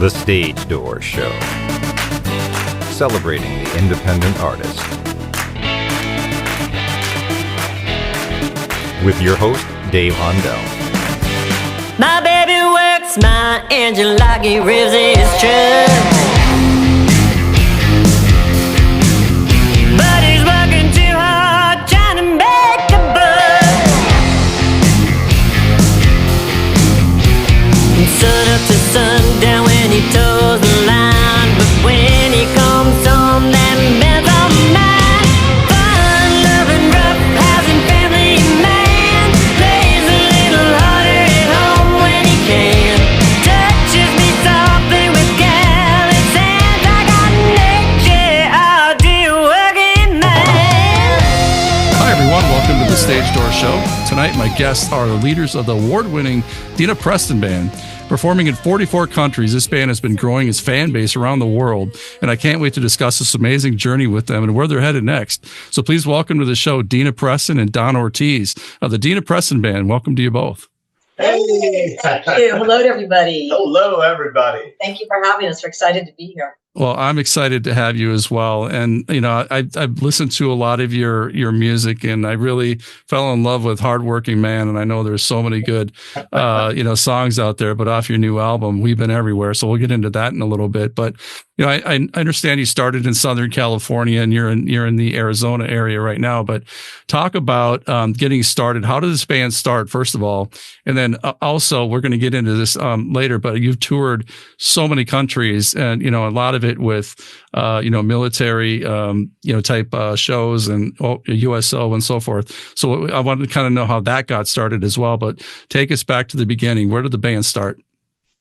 The Stage Door Show, celebrating the independent artist. With your host, Dave Hondel. My baby works my engine like he revs his truck. But he's working too hard trying to make a buck. From sun up to sundown when he toes the line, but when he comes home, that man's all mine. Fun, loving, rough housing family man, plays a little harder at home when he can. Touches me softly with callous hands. I got nature, I'll do working man. Hi everyone, welcome to the Stage Door Show. Tonight my guests are the leaders of the award-winning Dina Preston Band. Performing in 44 countries, this band has been growing its fan base around the world, and I can't wait to discuss this amazing journey with them and where they're headed next. So please welcome to the show Dina Preston and Don Ortiz of the Dina Preston Band. Welcome to you both. Hey! Thank you. Hello to everybody. Hello, everybody. Thank you for having us. We're excited to be here. Well, I'm excited to have you as well. And, you know, I've listened to a lot of your music, and I really fell in love with Hardworking Man. And I know there's so many good, songs out there, but off your new album, We've Been Everywhere. So we'll get into that in a little bit. But, you know, I understand you started in Southern California and you're in the Arizona area right now, but talk about getting started. How did this band start, first of all? And then also, we're going to get into this later, but you've toured so many countries, and, you know, a lot of it with, military, type shows and USO and so forth. So I wanted to kind of know how that got started as well, but take us back to the beginning. Where did the band start?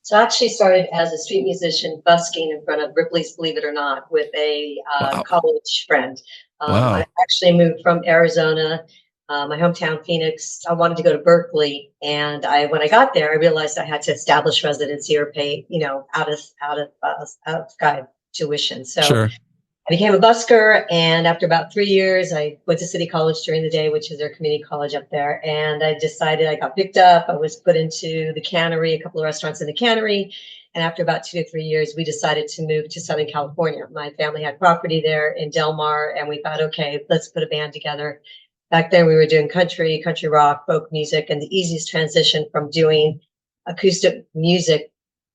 So I actually started as a street musician busking in front of Ripley's Believe It or Not with a college friend. Wow. I actually moved from Arizona, my hometown, Phoenix. I wanted to go to Berkeley. And when I got there, I realized I had to establish residency or pay, out of tuition. So Sure. I became a busker, and after about 3 years, I went to City College during the day, which is their community college up there. And I decided I got picked up. I was put into the cannery, a couple of restaurants in the cannery. And after about 2 to 3 years, we decided to move to Southern California. My family had property there in Del Mar, and we thought, okay, let's put a band together. Back then, we were doing country rock, folk music, and the easiest transition from doing acoustic music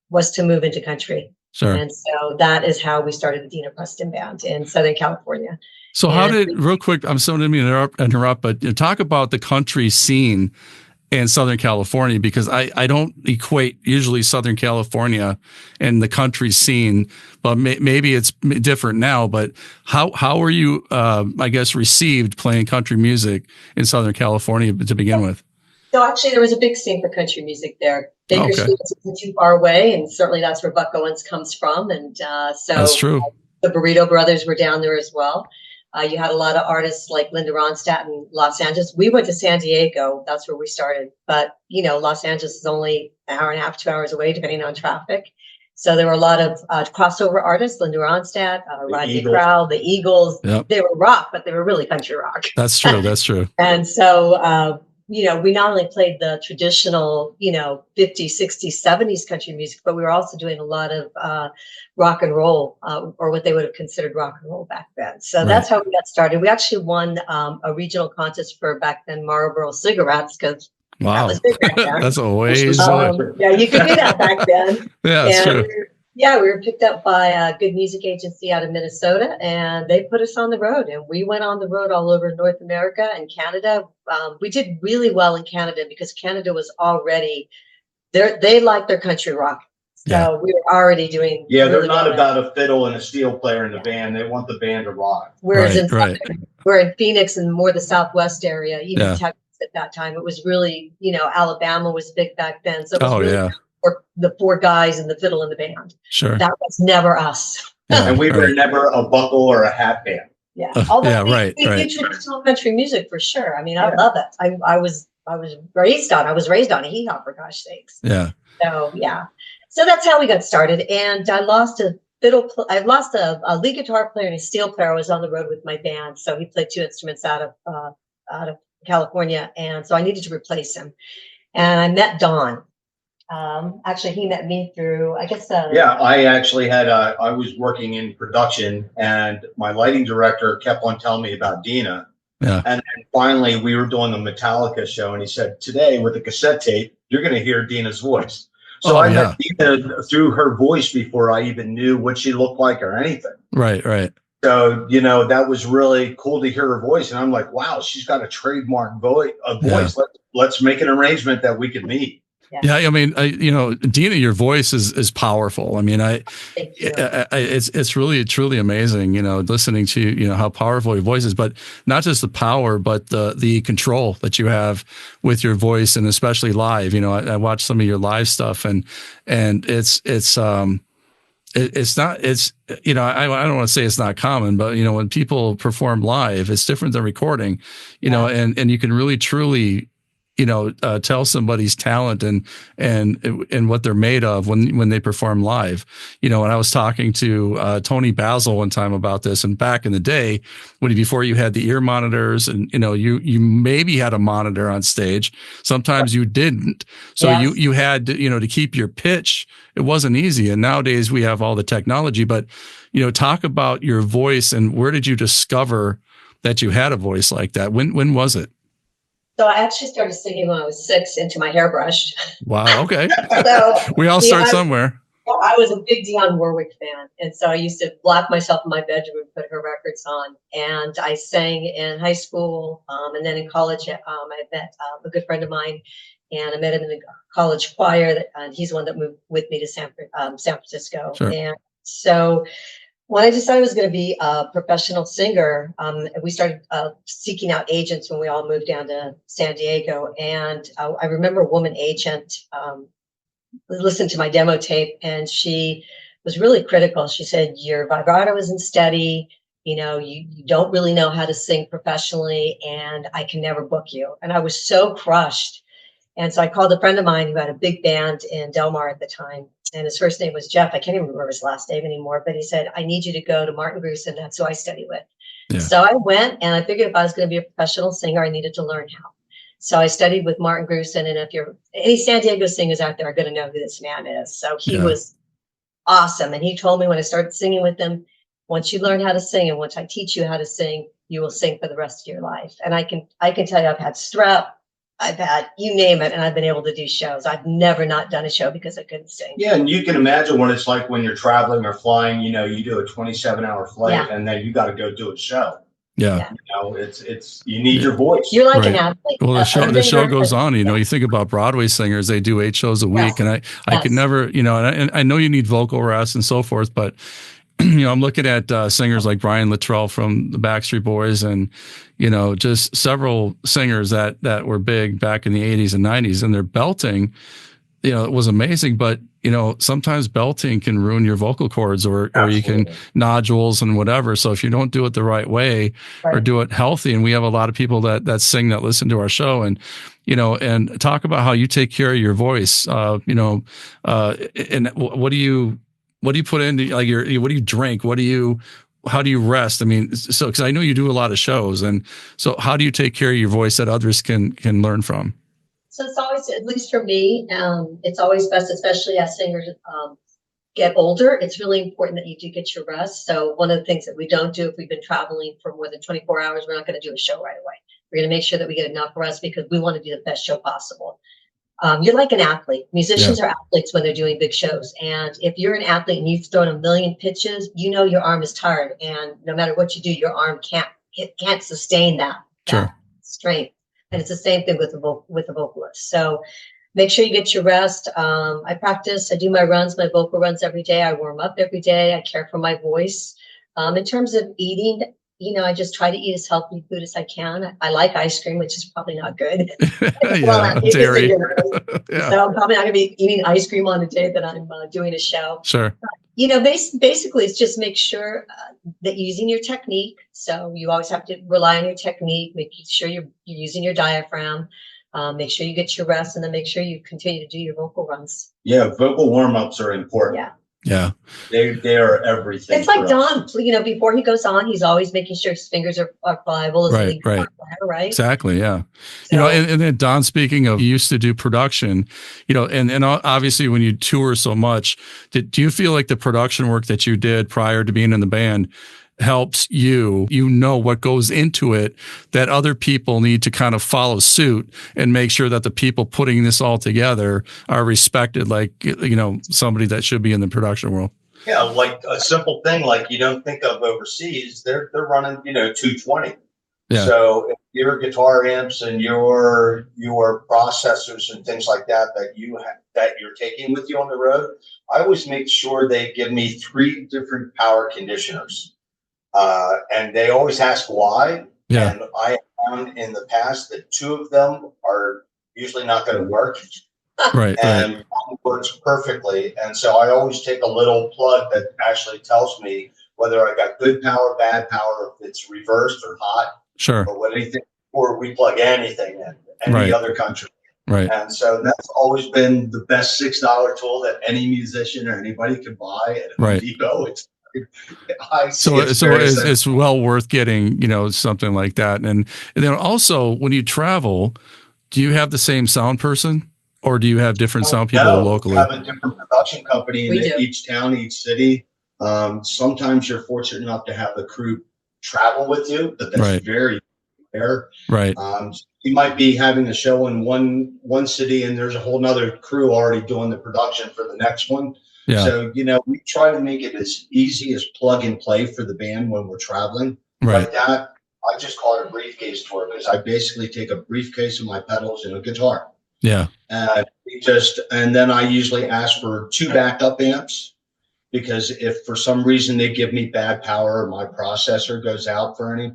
was to move into country. Sure. And so that is how we started the Dina Preston Band in Southern California. So real quick, I'm sorry to interrupt, but talk about the country scene in Southern California, because I don't equate usually Southern California and the country scene, but maybe it's different now, but how were you, received playing country music in Southern California to begin with? So actually, there was a big scene for country music there. Bakersfield isn't too far away, and certainly that's where Buck Owens comes from. And so that's true. The Burrito Brothers were down there as well. You had a lot of artists like Linda Ronstadt in Los Angeles. We went to San Diego. That's where we started. But, Los Angeles is only an hour and a half, 2 hours away, depending on traffic. So there were a lot of crossover artists, Linda Ronstadt, Rodney Crowell, the Eagles. Yep. They were rock, but they were really country rock. That's true. That's true. And so, we not only played the traditional, 50s, 60s, 70s country music, but we were also doing a lot of rock and roll, or what they would have considered rock and roll back then. So That's how we got started. We actually won a regional contest for back then Marlboro cigarettes, because wow, that was big back then. that's a ways. Yeah, you could do that back then. Yeah, that's true. We were picked up by a good music agency out of Minnesota, and they put us on the road. And we went on the road all over North America and Canada. We did really well in Canada because Canada was already there. They liked their country rock. So we were already doing. Yeah, they're not about a fiddle and a steel player in the band. They want the band to rock. Whereas we're in Phoenix and more the Southwest area, even Texas at that time. It was really, Alabama was big back then. So it was really the four guys and the fiddle in the band. Sure. That was never us. Yeah, and we were never a buckle or a hat band. Yeah. Right. We did traditional country music for sure. I mean, I love it. I was raised on a hee haw, for gosh sakes. Yeah. So So that's how we got started. And I lost a lead guitar player and a steel player. I was on the road with my band. So he played two instruments out of California. And so I needed to replace him. And I met Don. Actually, he met me through, I guess. Yeah, I actually had, I was working in production and my lighting director kept on telling me about Dina. Yeah. And then finally we were doing the Metallica show and he said, today with the cassette tape, you're going to hear Dina's voice. So Oh, I yeah. met Dina through her voice before I even knew what she looked like or anything. Right. Right. So, that was really cool to hear her voice. And I'm like, wow, she's got a trademark voice. Yeah. Let's make an arrangement that we can meet. Yeah, I mean, Dina, your voice is powerful. I mean, Thank you. it's really truly amazing, listening to how powerful your voice is, but not just the power, but the control that you have with your voice, and especially live. I watched some of your live stuff, and it's not, I don't want to say it's not common, but when people perform live, it's different than recording, and you can really truly tell somebody's talent and what they're made of when they perform live. And I was talking to Tony Basil one time about this, and back in the day, before you had the ear monitors, and you maybe had a monitor on stage, sometimes you didn't. So Yes. you had to keep your pitch. It wasn't easy. And nowadays we have all the technology, but talk about your voice, and where did you discover that you had a voice like that? When was it? So I actually started singing when I was 6 into my hairbrush. Wow. Okay. So We all start somewhere. I was a big Dionne Warwick fan. And so I used to lock myself in my bedroom and put her records on. And I sang in high school. And then in college, I met a good friend of mine. And I met him in the college choir. And he's the one that moved with me to San Francisco. Sure. And so when I decided I was going to be a professional singer, we started seeking out agents when we all moved down to San Diego. And I remember a woman agent listened to my demo tape, and she was really critical. She said, your vibrato isn't steady. You don't really know how to sing professionally, and I can never book you. And I was so crushed. And so I called a friend of mine who had a big band in Del Mar at the time. And his first name was Jeff. I can't even remember his last name anymore, but he said, I need you to go to Martin Grusin. That's who I study with. Yeah. So I went, and I figured if I was going to be a professional singer, I needed to learn how. So I studied with Martin Grusin. And if you're any San Diego singers out there are going to know who this man is. So he was awesome. And he told me when I started singing with him, once you learn how to sing and once I teach you how to sing, you will sing for the rest of your life. And I can tell you, I've had strep, I've had, you name it, and I've been able to do shows. I've never not done a show because I couldn't sing. Yeah, and you can imagine what it's like when you're traveling or flying. You do a 27-hour flight, and then you got to go do a show. Yeah. It's you need your voice. You're like an athlete. Well, the show goes on. You think about Broadway singers; they do 8 shows a week, and I could never, and I know you need vocal rest and so forth, but. I'm looking at singers like Brian Luttrell from the Backstreet Boys, and just several singers that were big back in the 80s and 90s, and their belting, it was amazing. But sometimes belting can ruin your vocal cords, or you can nodules and whatever. So if you don't do it the right way or do it healthy, and we have a lot of people that sing that listen to our show, and and talk about how you take care of your voice, and what do you put into what do you drink? How do you rest? I mean, so, cause I know you do a lot of shows, and so how do you take care of your voice that others can learn from? So it's always, at least for me, it's always best, especially as singers get older, it's really important that you do get your rest. So one of the things that we don't do if we've been traveling for more than 24 hours, we're not going to do a show right away. We're going to make sure that we get enough rest because we want to do the best show possible. You're like an athlete. Musicians are athletes when they're doing big shows. And if you're an athlete and you've thrown a million pitches, your arm is tired. And no matter what you do, your arm can't sustain that strength. And it's the same thing with the vocalist. So make sure you get your rest. I practice. I do my vocal runs every day. I warm up every day. I care for my voice. In terms of eating, I just try to eat as healthy food as I can. I like ice cream, which is probably not good. Dairy. So I'm probably not going to be eating ice cream on the day that I'm doing a show. Sure. Basically, it's just make sure that you're using your technique. So you always have to rely on your technique, making sure you're using your diaphragm. Make sure you get your rest, and then make sure you continue to do your vocal runs. Yeah, vocal warm-ups are important. Yeah. They are everything. It's like for us. Don, before he goes on, he's always making sure his fingers are pliable as a Right, lead guitar right. player, right? Exactly. Yeah. So, And then Don, speaking of, you used to do production, and obviously when you tour so much, do you feel like the production work that you did prior to being in the band helps you know what goes into it, that other people need to kind of follow suit and make sure that the people putting this all together are respected, like, somebody that should be in the production world? Yeah, like a simple thing like you don't think of overseas, they're running 220. Yeah. So if your guitar amps and your processors and things like that that you're taking with you on the road, I always make sure they give me 3 different power conditioners, and they always ask why. Yeah. And I found in the past that 2 of them are usually not going to work. Right. And one works perfectly. And so I always take a little plug that actually tells me whether I got good power, bad power, if it's reversed or hot, Sure. or what anything, or we plug anything in any other country. Right. And so that's always been the best $6 tool that any musician or anybody can buy at Home Depot. It's well worth getting, something like that. And then also when you travel, do you have the same sound person? Or do you have different sound people locally? We have a different production company in each town, each city. Sometimes you're fortunate enough to have the crew travel with you, but that's very rare. Right. You might be having a show in one city and there's a whole nother crew already doing the production for the next one. Yeah. So, we try to make it as easy as plug and play for the band when we're traveling. Right. Like that, I just call it a briefcase tour because I basically take a briefcase of my pedals and a guitar. Yeah. And then I usually ask for 2 backup amps, because if for some reason they give me bad power or my processor goes out for any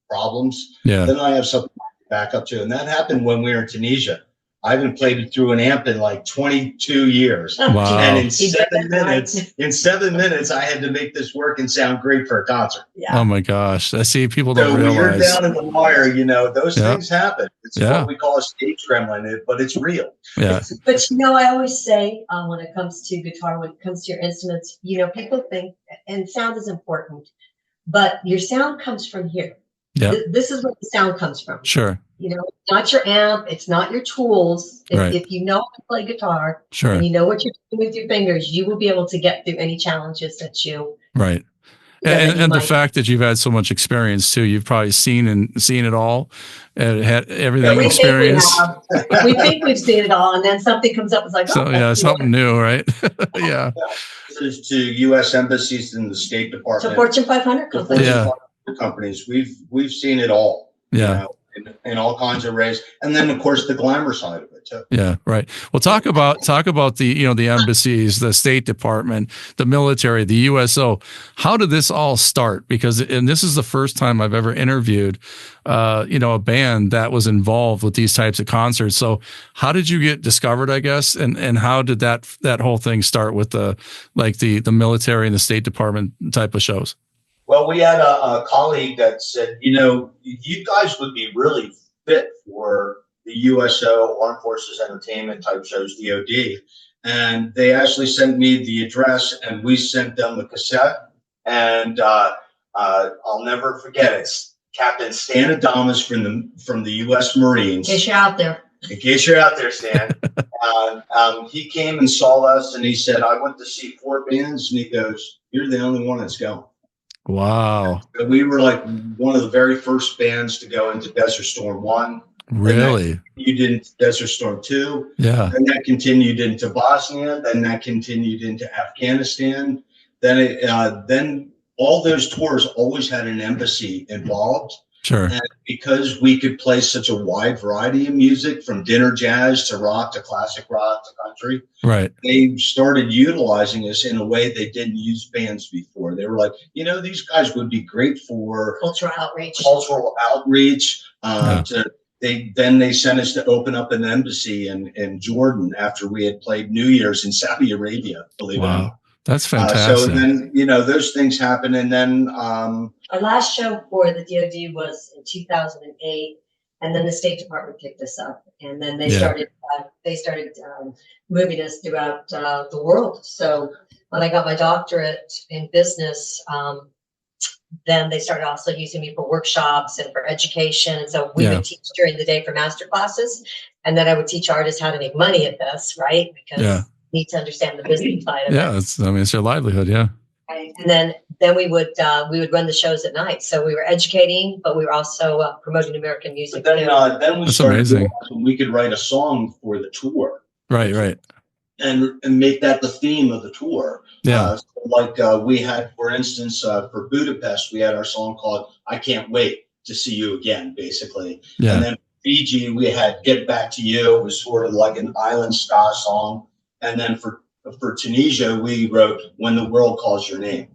problems, then I have something to back up to. And that happened when we were in Tunisia. I haven't played it through an amp in like 22 years. Wow. And in 7 minutes, I had to make this work and sound great for a concert. Yeah. Oh my gosh. I see people don't realize. So when you're down in the wire, those things happen. It's what we call a stage gremlin, but it's real. Yeah. But I always say when it comes to guitar, when it comes to your instruments, people think, and sound is important, but your sound comes from here. Yeah. This is where the sound comes from. Sure. It's not your amp. It's not your tools. If you know how to play guitar, and you know what you're doing with your fingers, you will be able to get through any challenges that you. Right. And the fact that you've had so much experience too, you've probably seen it all, and had everything experienced. We think we've seen it all, and then something comes up. It's like, something new, right? Yeah. This is to U.S. embassies and the State Department. To Fortune 500 companies. Companies. We've seen it all. Yeah. In all kinds of ways, and then of course the glamour side of it too. Yeah, right. Well, talk about the the embassies, the State Department, the military, the USO. How did this all start? Because this is the first time I've ever interviewed, a band that was involved with these types of concerts. So, how did you get discovered? I guess, and how did that whole thing start with the military and the State Department type of shows? Well, we had a colleague that said, you guys would be really fit for the USO, Armed Forces Entertainment type shows, DOD. And they actually sent me the address, and we sent them a cassette. And I'll never forget it. Captain Stan Adamas from the U.S. Marines. In case you're out there. In case you're out there, Stan. He came and saw us, and he said, I went to see 4 bands. And he goes, you're the only one that's going. Wow. We were like one of the very first bands to go into Desert Storm 1. Really? You did into Desert Storm 2. Yeah. Then that continued into Bosnia. Then that continued into Afghanistan. Then all those tours always had an embassy involved. Sure. And because we could play such a wide variety of music, from dinner jazz to rock to classic rock to country, right, they started utilizing us in a way they didn't use bands before. They were like, these guys would be great for cultural outreach. They sent us to open up an embassy in Jordan after we had played New Year's in Saudi Arabia. Believe it or not. That's fantastic. So then, those things happen. And then our last show for the DoD was in 2008. And then the State Department picked us up, and then they Yeah. started moving us throughout the world. So when I got my doctorate in business, then they started also using me for workshops and for education. And so we Yeah. would teach during the day for master classes, and then I would teach artists how to make money at this, right? Because Yeah. you need to understand the business side of it. Yeah, it's your livelihood. Yeah. Right. And then we would run the shows at night. So we were educating, but we were also promoting American music. But then we That's started amazing. realizing we could write a song for the tour Right. and make that the theme of the tour. Yeah. We had, for instance, for Budapest, we had our song called "I Can't Wait to See You Again," basically. Yeah. And then Fiji, we had "Get Back to You." It was sort of like an island ska song. And then for Tunisia, we wrote "When the World Calls Your Name."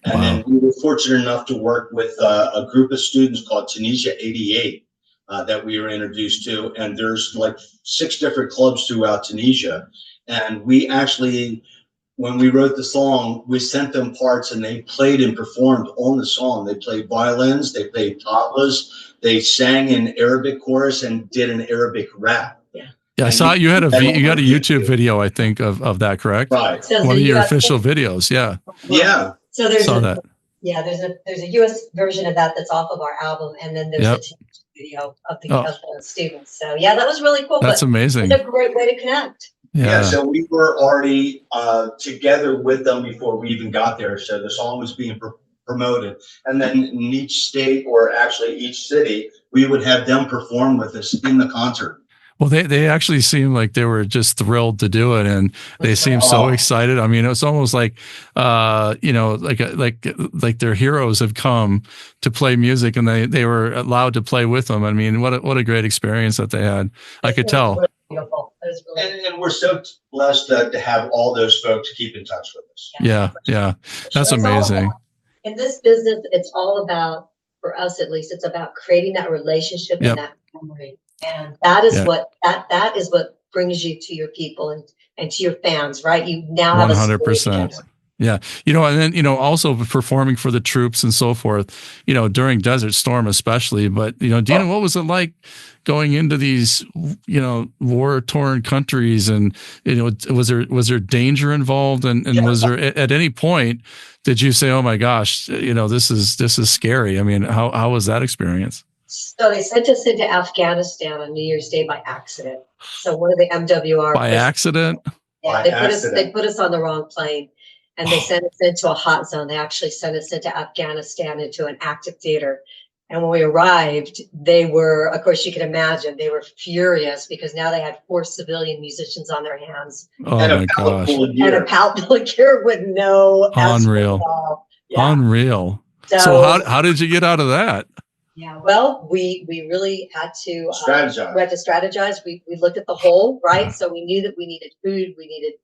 And Wow. then we were fortunate enough to work with a group of students called Tunisia 88 that we were introduced to. And there's like 6 different clubs throughout Tunisia. And we actually, when we wrote the song, we sent them parts and they played and performed on the song. They played violins, they played tablas, they sang in Arabic chorus and did an Arabic rap. Yeah, I saw you had a YouTube video, I think, of that, correct? Right. So One the of your US official videos. Yeah. Yeah. So there's Saw that. there's a US version of that that's off of our album, and then there's Yep. a video of the students. So yeah, that was really cool. That's but amazing. it's a great way to connect. Yeah, so we were already together with them before we even got there. So the song was being promoted. And then in each state, or actually each city, we would have them perform with us in the concert. Well, they actually seemed like they were just thrilled to do it, and they seemed so excited. I mean, it was almost like, like their heroes have come to play music, and they were allowed to play with them. I mean, what a great experience that they had. I could tell. Really beautiful. It was really And we're so blessed to have all those folks keep in touch with us. Yeah. That's amazing. In this business, it's all about, for us at least, it's about creating that relationship Yep. and that memory. And that is Yeah. that is what brings you to your people and to your fans, right? You now have 100%. Yeah. And then, also performing for the troops and so forth, during Desert Storm, especially. But, Dina, what was it like going into these, war torn countries? And, was there danger involved? And was there at any point, did you say, oh my gosh, this is scary? I mean, how was that experience? So they sent us into Afghanistan on New Year's Day by accident. So one of the MWR By accident? Yeah, they put us on the wrong plane, and they sent us into a hot zone. They actually sent us into Afghanistan, into an active theater. And when we arrived, they were, of course, you can imagine, they were furious because now they had 4 civilian musicians on their hands. Oh my gosh. And a pallet full of gear with no Unreal. Yeah. Unreal. So how did you get out of that? Yeah, well, we really had to strategize. We had to strategize. We looked at the whole, right? So we knew that we needed food, we needed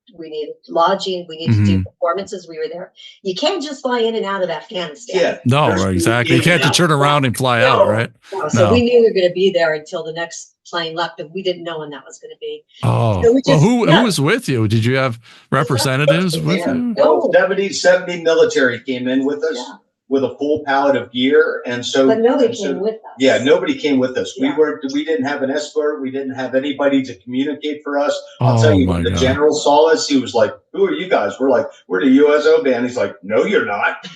lodging, we needed to do performances. We were there. You can't just fly in and out of Afghanistan. Yeah. No, exactly. You can't just turn around and fly out, right? No. So we knew we were going to be there until the next plane left, and we didn't know when that was going to be. Oh, So who was with you? Did you have representatives with you? No, 70 military came in with us. Yeah. With a full pallet of gear, and so But nobody came with us. Yeah, nobody came with us. Yeah. We didn't have an escort. We didn't have anybody to communicate for us. I'll tell you, when the God. general saw us, he was like, "Who are you guys?" We're like, "We're the USO band." He's like, "No, you're not."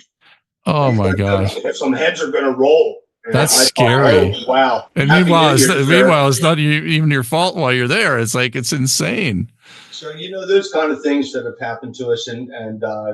Oh my gosh. Some heads are gonna roll. And That's I thought, scary. "Oh, wow. And Happy meanwhile, New Year, it's not even your fault while you're there. It's like, it's insane. So, those kind of things that have happened to us, and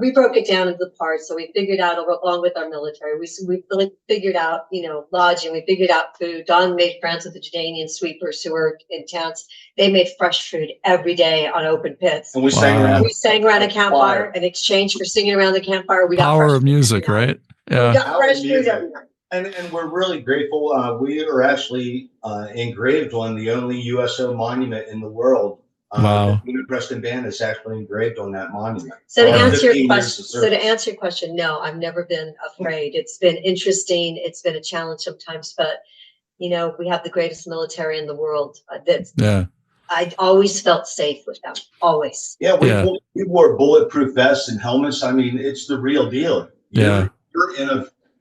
We broke it down into parts. So we figured out, along with our military, we really figured out, lodging. We figured out food. Don made friends with the Jordanian sweepers who were in tents. They made fresh food every day on open pits. we sang around. We sang around a campfire. In exchange for singing around the campfire, we got Power fresh of music, right? We Yeah. got fresh food every night. And we're really grateful. We are actually engraved on the only USO monument in the world. Wow. The Dina Preston Band is actually engraved on that monument. So to Wow. answer 15 your years of question, service. no, I've never been afraid. It's been interesting. It's been a challenge sometimes, but we have the greatest military in the world. I always felt safe with them. Always. Yeah, we wore bulletproof vests and helmets. I mean, it's the real deal. You're in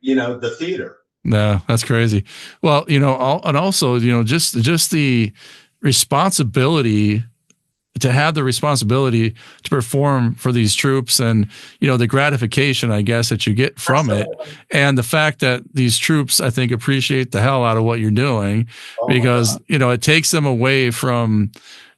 the theater. No, that's crazy. Well, and also, just the responsibility to have the responsibility to perform for these troops, and the gratification, I guess, that you get from Absolutely. it, and the fact that these troops, I think, appreciate the hell out of what you're doing, Oh my because God. it takes them away from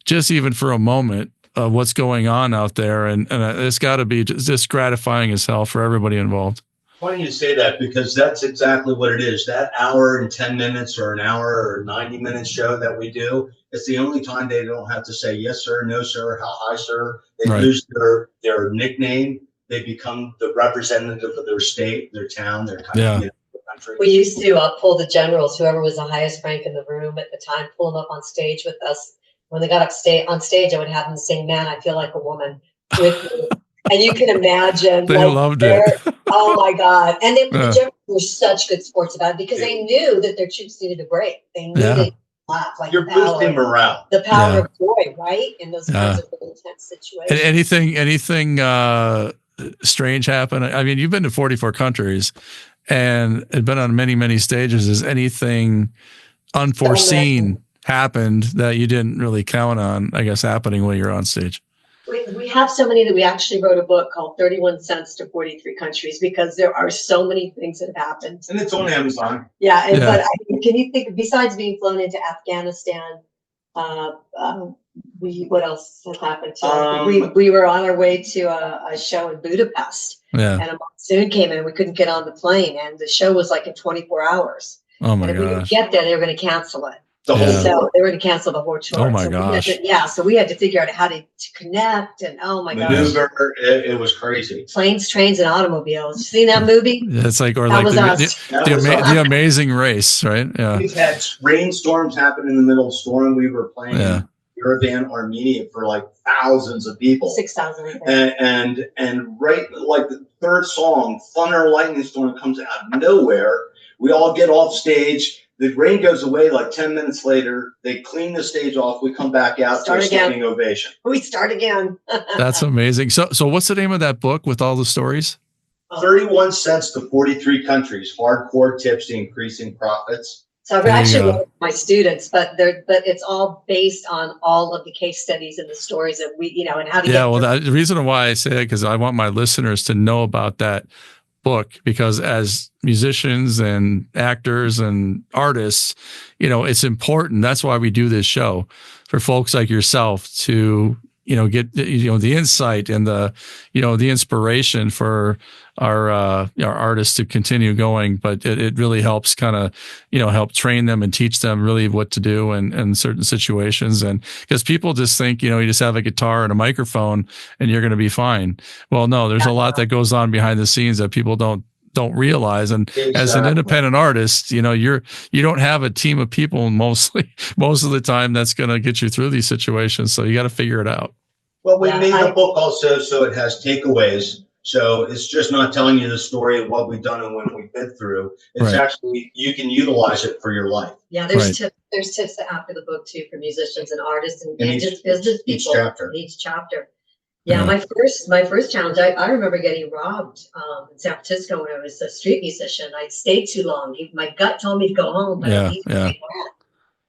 just even for a moment of what's going on out there, and it's got to be just gratifying as hell for everybody involved. Funny you say that, because that's exactly what it is. That hour and 10 minutes or an hour or 90-minute show that we do, it's the only time they don't have to say yes, sir, no, sir, how high, sir. They Right. lose their nickname. They become the representative of their state, their town, their country. Yeah. Their country. We used to pull the generals, whoever was the highest rank in the room at the time, pull them up on stage with us. When they got on stage, I would have them sing, "Man, I Feel Like a Woman" with me. And you can imagine. They loved it. Oh my God. And the Yeah. generals were such good sports about it, because they knew that their troops needed a break. They knew they laugh, like You're boosting morale. the power of joy, right? In those kinds of intense situations. Anything strange happen? I mean, you've been to 44 countries and been on many, many stages. Has anything unforeseen happened that you didn't really count on, I guess, happening when you're on stage? We have so many that we actually wrote a book called 31 Cents to 43 Countries, because there are so many things that have happened. And it's on Amazon. Yeah. But can you think, besides being flown into Afghanistan, what else has happened to us? We were on our way to a show in Budapest, and a monsoon came in. We couldn't get on the plane, and the show was like in 24 hours. Oh my and if we didn't get there, they were going to cancel it. So they were going to cancel the whole tour. Oh my gosh. So we had to figure out how to connect, and oh my gosh. Maneuver, it was crazy. Planes, Trains, and Automobiles. You seen that movie? It's like, or That like was us. the Amazing Race, right? Yeah. We've had rainstorms happen in the middle of the storm. We were playing in Yerevan, Armenia, for like thousands of people. 6,000, I think. And right, like the third song, Thunder Lightning Storm, comes out of nowhere. We all get off stage. The rain goes away like 10 minutes later. They clean the stage off. We come back out to a standing ovation. We start again. That's amazing. So what's the name of that book with all the stories? 31 Cents to 43 Countries, Hardcore Tips to Increasing Profits. So I've actually wrote it for my students, but it's all based on all of the case studies and the stories that we, and how to get well, the reason why I say that, because I want my listeners to know about that book, because as musicians and actors and artists, it's important. That's why we do this show, for folks like yourself to get the insight and the the inspiration for our artists to continue going. But it really helps kind of help train them and teach them really what to do in certain situations. And because people just think you just have a guitar and a microphone and you're going to be fine. Well, no, there's a lot that goes on behind the scenes that people don't realize. And as an independent artist, you don't have a team of people most of the time that's going to get you through these situations. So you got to figure it out. Well, we made the book also so it has takeaways. So it's just not telling you the story of what we've done and what we've been through. It's actually, you can utilize it for your life. Yeah, there's tips. There's tips after the book too for musicians and artists and just business people. Each chapter. Yeah, my first challenge, I remember getting robbed in San Francisco when I was a street musician. I stayed too long. My gut told me to go home, but I needed to pay rent.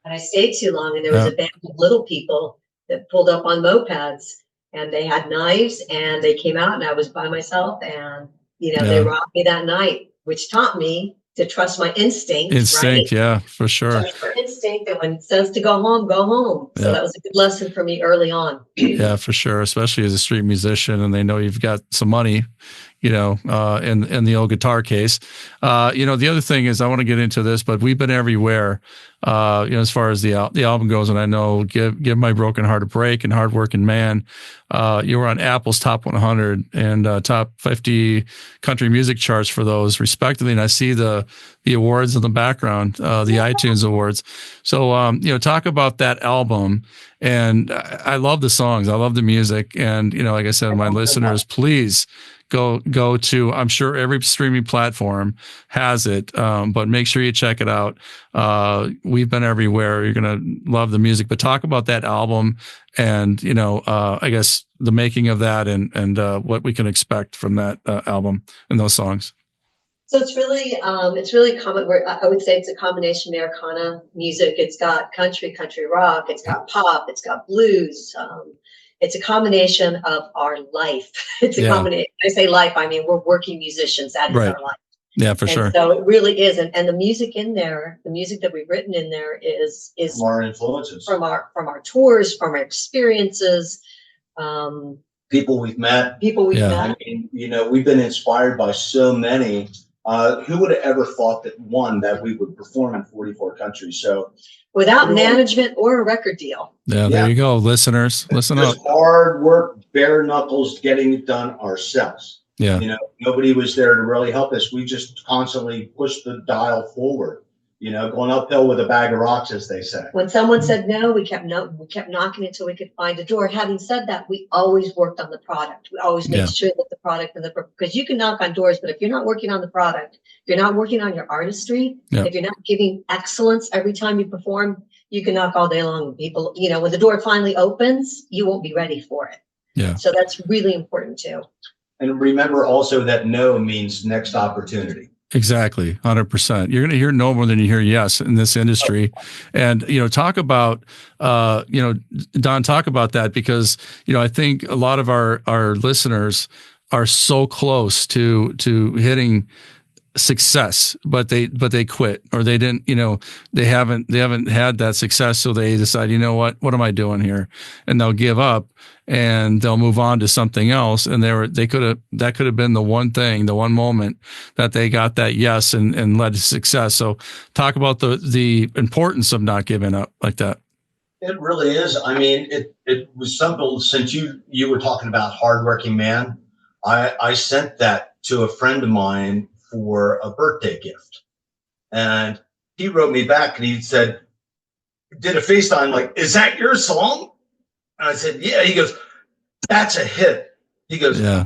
And I stayed too long, and there was a band of little people that pulled up on mopeds, and they had knives, and they came out, and I was by myself, and they robbed me that night, which taught me to trust my instinct. Right? Yeah, for sure. Trust your instinct, and when it says to go home, go home. So that was a good lesson for me early on. Yeah, for sure. Especially as a street musician, and they know you've got some money, in the old guitar case. The other thing is, I want to get into this, but we've been everywhere, as far as the album goes. And I know Give My Broken Heart a Break and Hardworking Man. You were on Apple's Top 100 and Top 50 country music charts for those respectively. And I see the awards in the background, the iTunes awards. So, talk about that album. And I love the songs. I love the music. And, like I said, my listeners, please go to, I'm sure every streaming platform has it, but make sure you check it out. We've been everywhere. You're going to love the music, but talk about that album and, I guess the making of that and what we can expect from that album and those songs. So it's really common. I would say it's a combination Americana music. It's got country rock. It's got pop. It's got blues. It's a combination of our life. It's a combination. When I say life, I mean we're working musicians. That is our life. Yeah, for sure. So it really is, and the music in there, the music that we've written in there is from our influences, from our tours, from our experiences. People we've met. I mean, we've been inspired by so many. Who would have ever thought that we would perform in 44 countries? So without management or a record deal. Yeah, there you go, listeners. Listen up. Hard work, bare knuckles, getting it done ourselves. Yeah. Nobody was there to really help us. We just constantly pushed the dial forward. Going uphill with a bag of rocks, as they say. When someone said no, we kept knocking until we could find a door. Having said that, we always worked on the product. We always made sure that the product because you can knock on doors, but if you're not working on the product, if you're not working on your artistry, if you're not giving excellence every time you perform, you can knock all day long. People, when the door finally opens, you won't be ready for it. Yeah. So that's really important too. And remember also that no means next opportunity. Exactly. 100%. You're going to hear no more than you hear yes in this industry. And, talk about, Don, talk about that because, I think a lot of our listeners are so close to hitting success, but they quit or they didn't, they haven't had that success. So they decide, what am I doing here? And they'll give up and they'll move on to something else. And that could have been the one thing, the one moment that they got that yes and led to success. So talk about the importance of not giving up like that. It really is. I mean, it was simple. Since you were talking about hardworking man, I sent that to a friend of mine for a birthday gift. And he wrote me back and he said, did a FaceTime like, is that your song? And I said, yeah. He goes, that's a hit. He goes, yeah,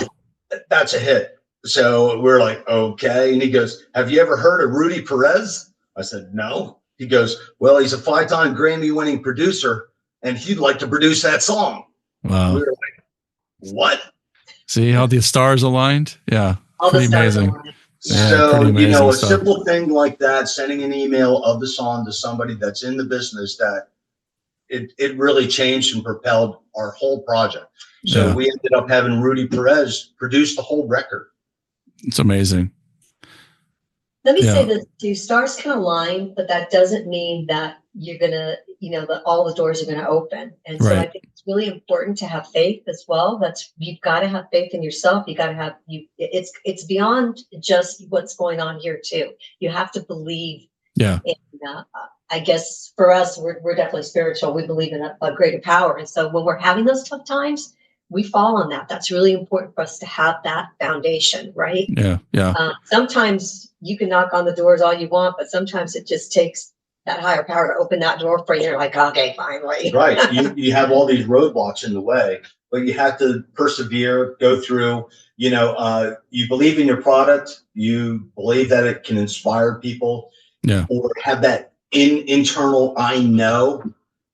that's a hit. So we're like, okay. And he goes, have you ever heard of Rudy Perez? I said, no. He goes, well, he's a 5-time Grammy winning producer and he'd like to produce that song. Wow. We were like, what? See how the stars aligned? Yeah. Pretty amazing. Yeah, so, a simple thing like that, sending an email of the song to somebody that's in the business, that it really changed and propelled our whole project. So we ended up having Rudy Perez produce the whole record. It's amazing. Let me say this too, stars can align, but that doesn't mean that you're going to, that all the doors are going to open. And so I think it's really important to have faith as well. You've got to have faith in yourself. You got to have, it's beyond just what's going on here too. You have to believe. Yeah. In, I guess for us, we're definitely spiritual. We believe in a greater power. And so when we're having those tough times, we fall on that. That's really important for us to have that foundation, right? Yeah. Yeah. Sometimes you can knock on the doors all you want, but sometimes it just takes that higher power to open that door for you. You're like, okay, finally. Right. You have all these roadblocks in the way, but you have to persevere, go through, you believe in your product, you believe that it can inspire people, or have that internal, I know,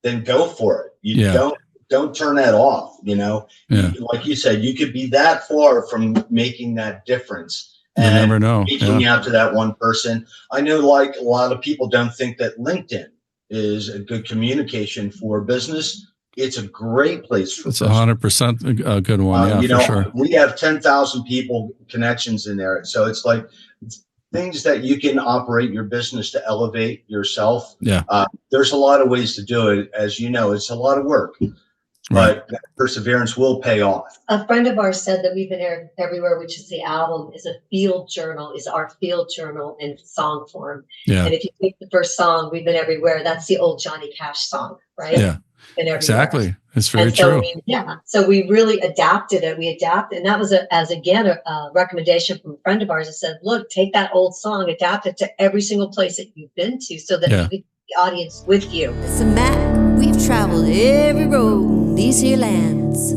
then go for it. You don't turn that off, Like you said, you could be that far from making that difference. You never know. Reaching out to that one person. I know, like a lot of people don't think that LinkedIn is a good communication for business. It's a great place for business. It's 100% a good one. For sure. We have 10,000 people connections in there. So it's like things that you can operate your business to elevate yourself. Yeah. There's a lot of ways to do it. As you know, it's a lot of work. But that perseverance will pay off. A friend of ours said that We've Been Everywhere, which is the album, is our field journal in song form. Yeah. And if you take the first song, We've Been Everywhere, that's the old Johnny Cash song, right? Yeah. Exactly. It's very true. So, so we really adapted it. And that was a recommendation from a friend of ours that said, look, take that old song, adapt it to every single place that you've been to so that you get the audience with you. It's a map. We've traveled every road, these here lands.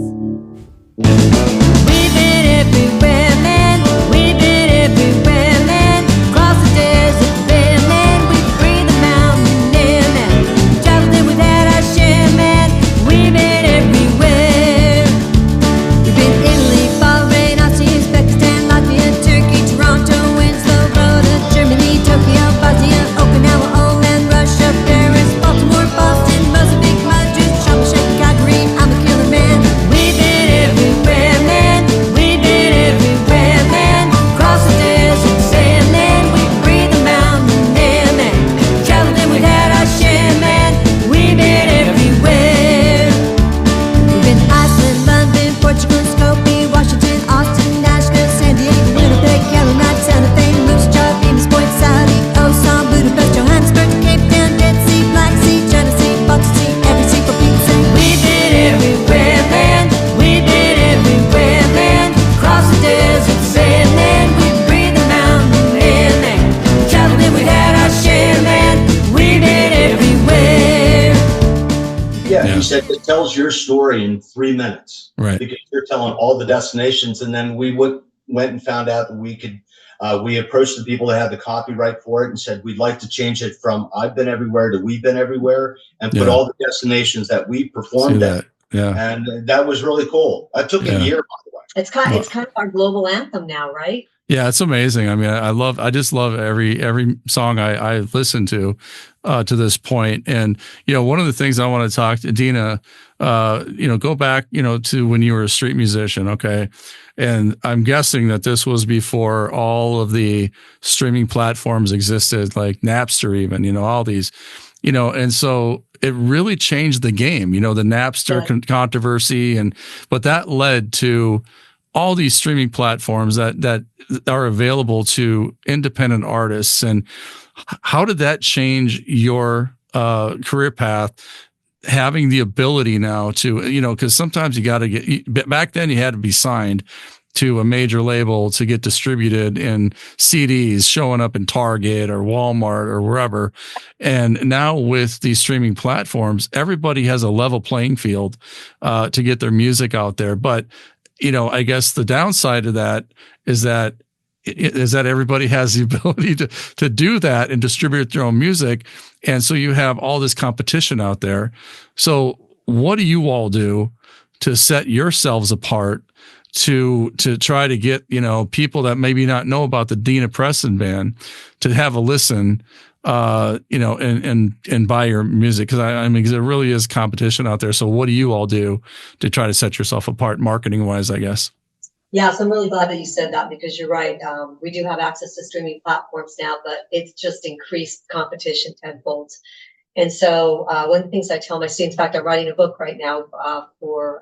We've been everywhere, man. We've been everywhere, man. Across the desert, bare land. We breathe the mountain air, man. Traveled and we've had our share, man. We've been everywhere. We've been Italy, Bahrain, Austin, Pakistan, Latvia, Turkey, Toronto, Winslow, said, it tells your story in 3 minutes. Right. Because you're telling all the destinations. And then we went and found out that we could, we approached the people that had the copyright for it and said, we'd like to change it from I've been everywhere to we've been everywhere and put all the destinations that we performed at. Yeah. And that was really cool. That took a year, by the way. It's kind of our global anthem now, right? Yeah, it's amazing. I mean, I just love every song I listen to this point. And, one of the things I want to talk to Dina, go back, to when you were a street musician. Okay. And I'm guessing that this was before all of the streaming platforms existed, like Napster, even, all these, and so it really changed the game, the Napster controversy. But that led to all these streaming platforms that are available to independent artists. And how did that change your career path? Having the ability now to, because sometimes you got to get, back then you had to be signed to a major label to get distributed in CDs showing up in Target or Walmart or wherever. And now with these streaming platforms, everybody has a level playing field to get their music out there. But I guess the downside of that is that everybody has the ability to do that and distribute their own music. And so you have all this competition out there. So what do you all do to set yourselves apart to try to get, people that maybe not know about the Dina Preston Band to have a listen, and buy your music? Because I mean, there really is competition out there. So what do you all do to try to set yourself apart marketing wise, I guess? Yeah, so I'm really glad that you said that, because you're right. We do have access to streaming platforms now, but it's just increased competition tenfold. And so one of the things I tell my students, in fact, I'm writing a book right now for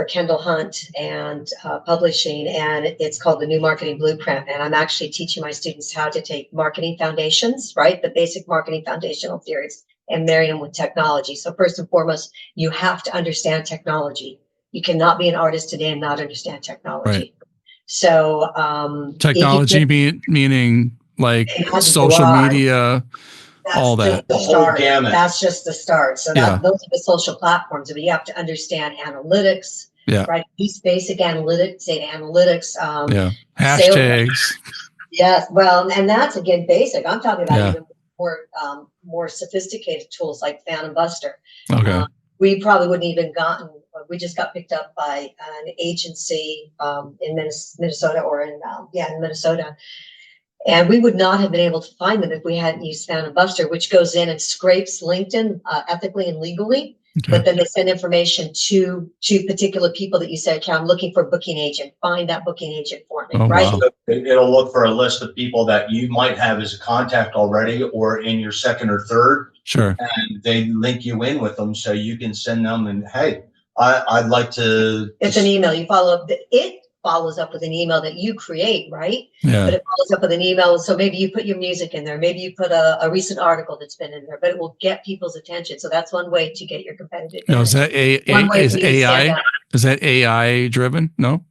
Kendall Hunt and publishing, and it's called The New Marketing Blueprint. And I'm actually teaching my students how to take marketing foundations, right? The basic marketing foundational theories, and marry them with technology. So first and foremost, you have to understand technology. You cannot be an artist today and not understand technology. Right. So technology meaning like social media, all that. The whole gamut. That's just the start. So those are the social platforms. But you have to understand analytics, right? These basic analytics, data analytics. Hashtags. Yes. Well, and that's, again, basic. I'm talking about even more sophisticated tools like Phantom Buster. Okay. We probably wouldn't even we just got picked up by an agency in Minnesota in Minnesota. And we would not have been able to find them if we hadn't used Phantom Buster, which goes in and scrapes LinkedIn ethically and legally. Okay. But then they send information to particular people that you say, okay, I'm looking for a booking agent. Find that booking agent for me, right? Wow. So it'll look for a list of people that you might have as a contact already or in your second or third. Sure. And they link you in with them so you can send them and, hey, I'd like to. It's an email. You follow up. It follows up with an email that you create, right? Yeah. But it follows up with an email. So maybe you put your music in there. Maybe you put a recent article that's been in there, but it will get people's attention. So that's one way to get your competitive. No, is that AI? Is that AI driven? No.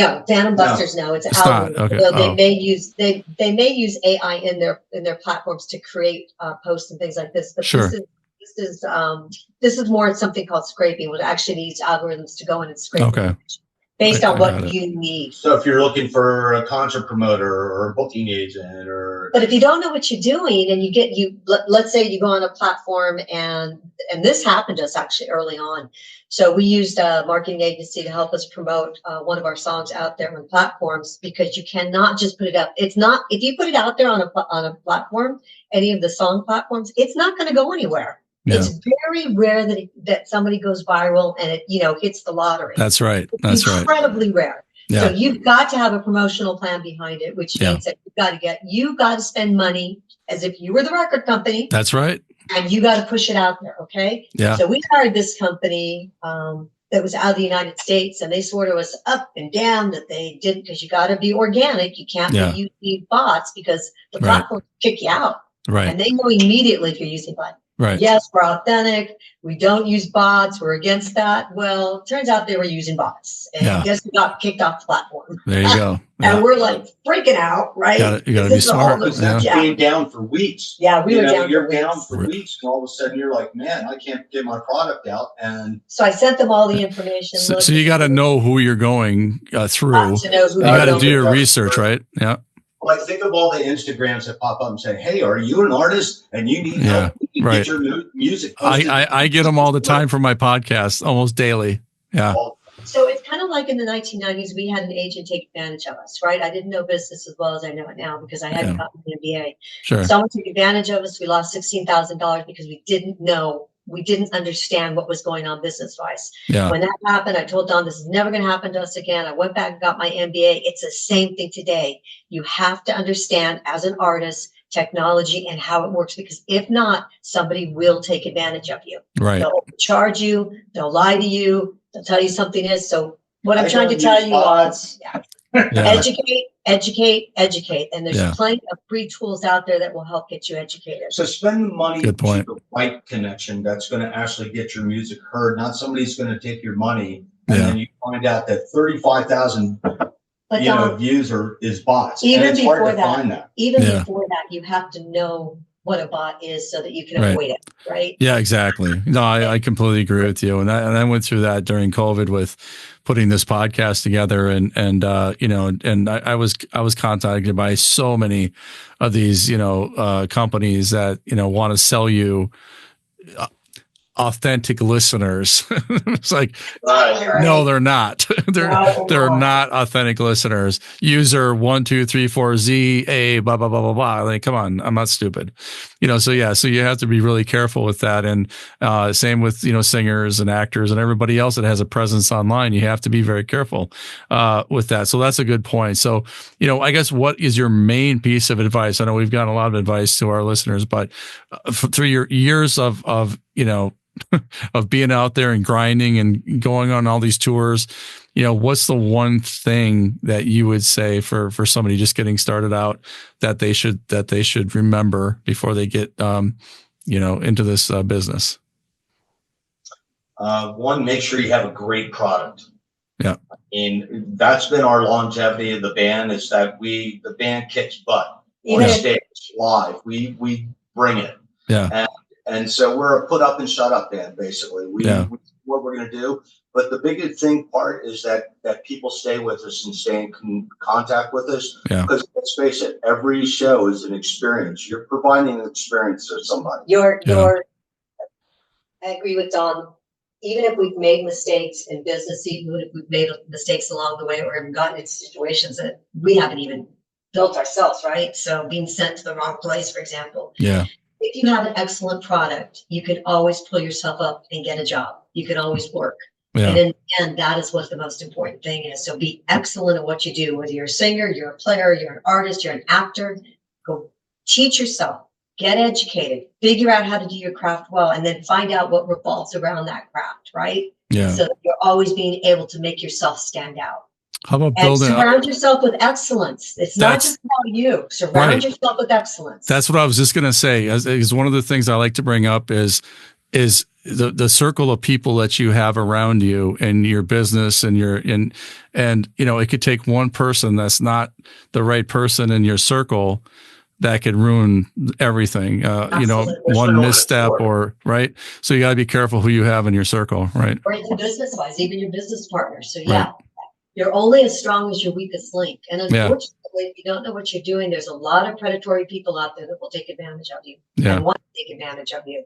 No, Phantom Busters. No, it's algorithm. Okay. So they may use AI in their platforms to create posts and things like this. But sure. This is more something called scraping, which actually needs algorithms to go in and scrape. Okay. Based on what you need. So if you're looking for a concert promoter or a booking agent but if you don't know what you're doing and let's say you go on a platform and this happened to us actually early on. So we used a marketing agency to help us promote one of our songs out there on platforms, because you cannot just put it up. It's not, if you put it out there on a platform, any of the song platforms, it's not going to go anywhere. Yeah. It's very rare that somebody goes viral and it, hits the lottery. That's right. It's incredibly rare. Yeah. So you've got to have a promotional plan behind it, which means that you got to spend money as if you were the record company. That's right. And you got to push it out there. Okay. Yeah. So we hired this company that was out of the United States, and they swore to us up and down that they didn't, because you got to be organic. You can't be using bots because the platform kick you out. Right. And they know immediately if you're using bots. Right. Yes, we're authentic. We don't use bots. We're against that. Well, it turns out they were using bots, and Yeah. guess who got kicked off the platform? There you go. And Yeah. we're like freaking out, right? You gotta be This is a whole smart. new- Because that's Yeah. being down for weeks. Yeah, we You were know, down. you're for down weeks. for weeks, and all of a sudden you're like, man, I can't get my product out. And So I sent them all the information. So, Look, so you got to know who you're going through. got to know who You you're got to going do your with. research, right? Yeah. like, think of all the Instagrams that pop up and say, hey, are you an artist and you need Yeah, help? You can right. get your music posted. I get them all the time for my podcast, almost daily. Yeah. So it's kind of like in the 1990s, we had an agent take advantage of us, right? I didn't know business as well as I know it now because I hadn't gotten an MBA. Sure. Someone took advantage of us. We lost $16,000 because we didn't understand what was going on business-wise. Yeah. When that happened, I told Don, this is never going to happen to us again. I went back and got my MBA. It's the same thing today. You have to understand as an artist, technology and how it works, because if not, somebody will take advantage of you. Right. They'll charge you, they'll lie to you, they'll tell you something is. So what I'm trying to don't tell use you all bots. is, yeah, Yeah. educate. And there's Yeah. plenty of free tools out there that will help get you educated. So spend the money Good point. to the right connection that's going to actually get your music heard. Not somebody's going to take your money and Yeah. then you find out that 35,000 But views is bots. even and it's hard before to that- find that. even Yeah. before that, you have to know what a bot is so that you can Right. avoid it, right? Yeah, exactly. No, I completely agree with you. And I went through that during COVID with putting this podcast together, and I was contacted by so many of these, companies that, want to sell you authentic listeners. It's like, Right. no, they're not. they're No, they're no. not authentic listeners. User 12340ZA blah blah blah blah blah. Like, come on, I'm not stupid. So yeah, so you have to be really careful with that. And same with singers and actors and everybody else that has a presence online. You have to be very careful with that. So that's a good point. So I guess, what is your main piece of advice? I know we've gotten a lot of advice to our listeners, but through your years of of being out there and grinding and going on all these tours, what's the one thing that you would say for somebody just getting started out that they should remember before they get into this business? One, make sure you have a great product. Yeah. And that's been our longevity of the band, is that the band kicks butt on Even- stage, live. We bring it. Yeah. And so we're a put up and shut up band, basically. We do what we're going to do. But the biggest part is that people stay with us and stay in contact with us. Yeah. Because let's face it, every show is an experience. You're providing an experience to somebody. I agree with Don. Even if we've made mistakes in business, even if we've made mistakes along the way or have gotten into situations that we haven't even built ourselves, right? So being sent to the wrong place, for example. Yeah. If you have an excellent product, you can always pull yourself up and get a job. You can always work. Yeah. And in the end, that is what the most important thing is. So be excellent at what you do, whether you're a singer, you're a player, you're an artist, you're an actor. Go teach yourself, get educated, figure out how to do your craft well, and then find out what revolves around that craft, right? Yeah. So that you're always being able to make yourself stand out. How about And building? surround yourself with excellence. It's not just about you. Surround yourself with excellence. That's what I was just going to say. Is one of the things I like to bring up is the circle of people that you have around you in your business and it could take one person that's not the right person in your circle that could ruin everything. One misstep or right. So you got to be careful who you have in your circle, right? Or even business-wise, even your business partners. So yeah. Right. You're only as strong as your weakest link. And unfortunately, if you don't know what you're doing, there's a lot of predatory people out there that will take advantage of you and want to take advantage of you.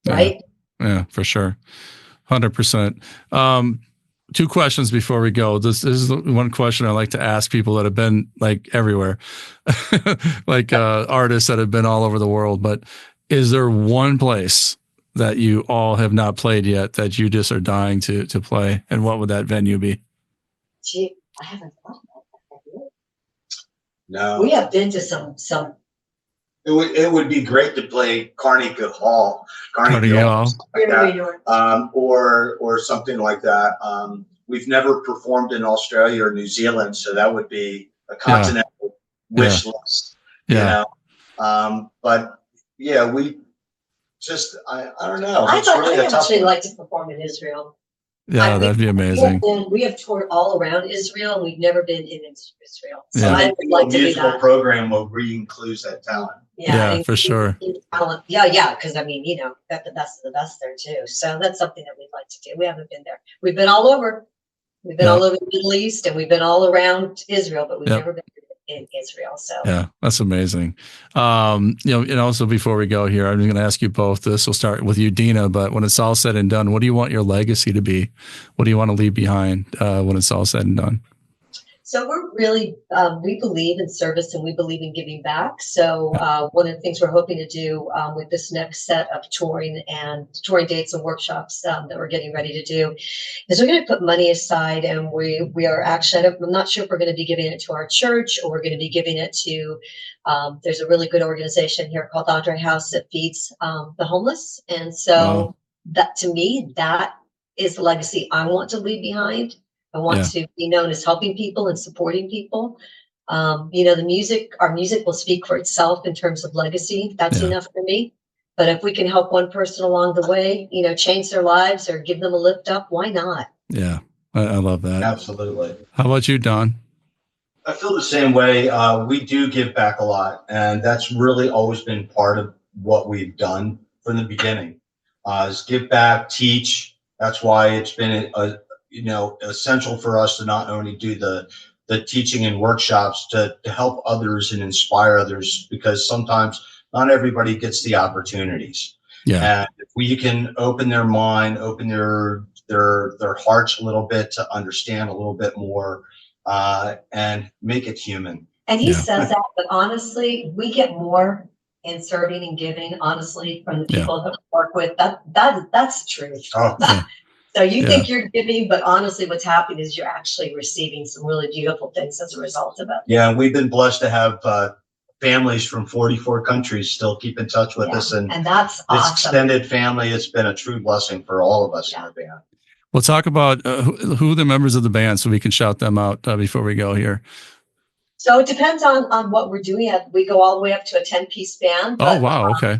Right? Yeah, for sure. 100%. Two questions before we go. This is the one question I like to ask people that have been like everywhere, like artists that have been all over the world. But is there one place that you all have not played yet that you just are dying to play? And what would that venue be? Gee, I haven't thought about that. No. We have been to some. It would be great to play Carnegie Hall, Carnegie Hall, like that, or something like that. We've never performed in Australia or New Zealand, so that would be a continental wish list. Yeah. But yeah, just I don't know. I It's thought really I'd a tough actually one. like to perform in Israel. Yeah, that'd be amazing. We have toured all around Israel, and we've never been in Israel. So Yeah. I would like to do musical that. program where we includes that talent. Yeah, for sure. Yeah, because I mean, got the best of the best there too. So that's something that we'd like to do. We haven't been there. We've been all over. We've been all over the Middle East, and we've been all around Israel, but we've never been in Israel. So yeah, that's amazing. And also before we go here, I'm going to ask you both this. We'll start with you, Dina, but when it's all said and done, what do you want your legacy to be? What do you want to leave behind when it's all said and done? So we're really, we believe in service and we believe in giving back. So one of the things we're hoping to do with this next set of touring dates and workshops that we're getting ready to do is we're going to put money aside, and we are actually, I'm not sure if we're going to be giving it to our church or we're going to be giving it to, there's a really good organization here called Andre House that feeds the homeless. And so that, to me, that is the legacy I want to leave behind. I want to be known as helping people and supporting people. Our music will speak for itself in terms of legacy. That's enough for me. But if we can help one person along the way, change their lives or give them a lift up, why not? Yeah, I love that. Absolutely. How about you, Don? I feel the same way. We do give back a lot, and that's really always been part of what we've done from the beginning. Is give back, teach. That's why it's been essential for us to not only do the teaching and workshops to help others and inspire others, because sometimes not everybody gets the opportunities. Yeah. And if we can open their mind, open their hearts a little bit to understand a little bit more, and make it human. And he says that, but honestly, we get more in serving and giving, honestly, from the people that we work with. That's the truth. Oh. So you think you're giving, but honestly, what's happening is you're actually receiving some really beautiful things as a result of it. Yeah, we've been blessed to have families from 44 countries still keep in touch with us, and that's awesome. This extended family, it's been a true blessing for all of us in the band. We'll talk about who the members of the band, so we can shout them out before we go here. So it depends on what we're doing. We go all the way up to a 10-piece band. Oh, wow. Okay.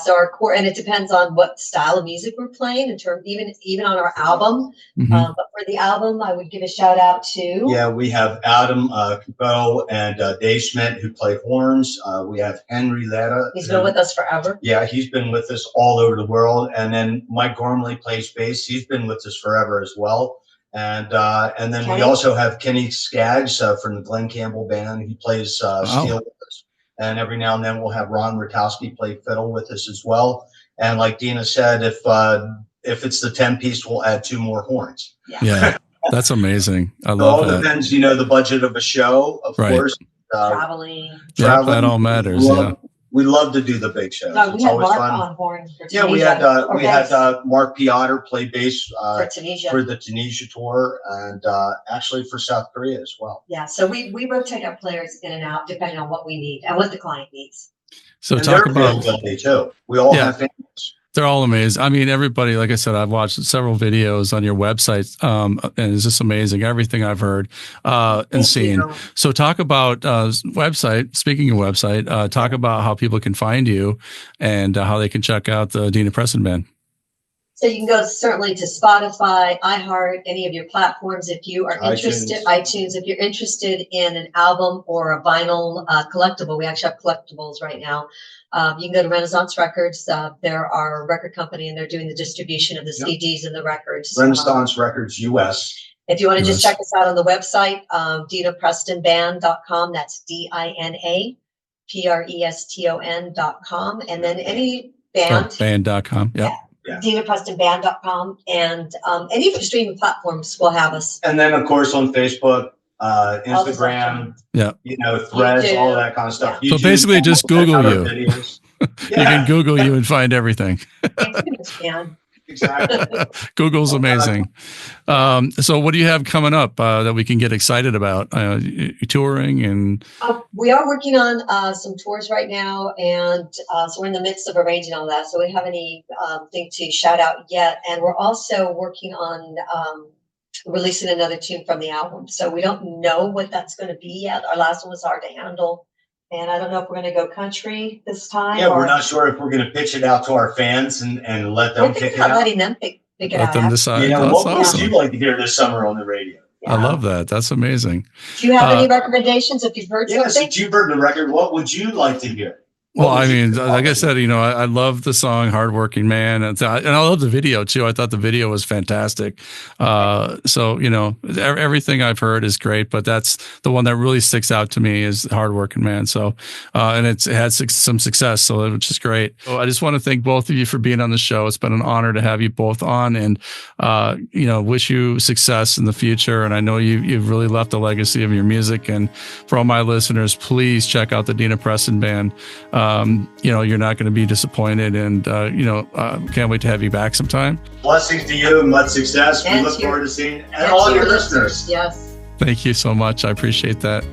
So our core, and it depends on what style of music we're playing in terms, even on our album. But for the album, I would give a shout out to. Yeah, we have Adam Kupo and Dave Schmidt, who play horns. We have Henry Letta. He's been with us forever. Yeah, he's been with us all over the world. And then Mike Gormley plays bass. He's been with us forever as well. And then we also have Kenny Skaggs from the Glenn Campbell Band. He plays steel with us. And every now and then we'll have Ron Rutowski play fiddle with us as well. And like Dina said, if it's the 10-piece, we'll add 2 more horns. Yeah, that's amazing. I love that. It all depends, the budget of a show, of course. Traveling. Yeah, that all matters. We love to do the big shows. No, we had Mark on horn for Tunisia. Yeah, we had Mark Piotr play bass for Tunisia, for the Tunisia tour, and actually for South Korea as well. Yeah, so we rotate our players in and out depending on what we need and what the client needs. So talk about too. We all have families. They're all amazing. I mean, everybody, like I said, I've watched several videos on your website, and it's just amazing, everything I've heard and seen. So talk about website, speaking of website, talk about how people can find you and how they can check out the Dina Preston Band. So you can go certainly to Spotify, iHeart, any of your platforms. If you are interested, iTunes, if you're interested in an album or a vinyl collectible, we actually have collectibles right now. You can go to Renaissance Records. They're our record company, and they're doing the distribution of the CDs and the records. Renaissance Records US. If you want to just check us out on the website, DinaPrestonBand.com. That's DinaPreston.com. And then any band. Band.com. Yep. Yeah. DinaPrestonBand.com. And any of the streaming platforms will have us. And then, of course, on Facebook, Instagram, Threads, YouTube, all that kind of stuff. So basically just Google you. You can Google you and find everything. Exactly. Google's amazing. So what do you have coming up that we can get excited about? Touring and we are working on some tours right now, and so we're in the midst of arranging all that. So we don't have any thing to shout out yet, and we're also working on releasing another tune from the album. So we don't know what that's going to be yet. Our last one was Hard to Handle, And I don't know if we're going to go country this time. Yeah, or we're not sure if we're going to pitch it out to our fans and let them we're pick thinking it about out. letting them pick it Let out. them decide. You know, That's what would awesome. you like to hear this summer on the radio? I love that. That's amazing. Do you have any recommendations if you've heard Yeah, something? since you've heard the record, what would you like to hear? Well, I mean, like I said, I love the song "Hardworking Man," and I love the video too. I thought the video was fantastic. So everything I've heard is great, but that's the one that really sticks out to me is "Hardworking Man." So, and it had some success, so which is great. So I just want to thank both of you for being on the show. It's been an honor to have you both on, and wish you success in the future. And I know you've really left a legacy of your music. And for all my listeners, please check out the Dina Preston Band. You're not going to be disappointed, and can't wait to have you back sometime. Blessings to you and much success. We look forward to seeing and all your listeners. Yes. Thank you so much. I appreciate that.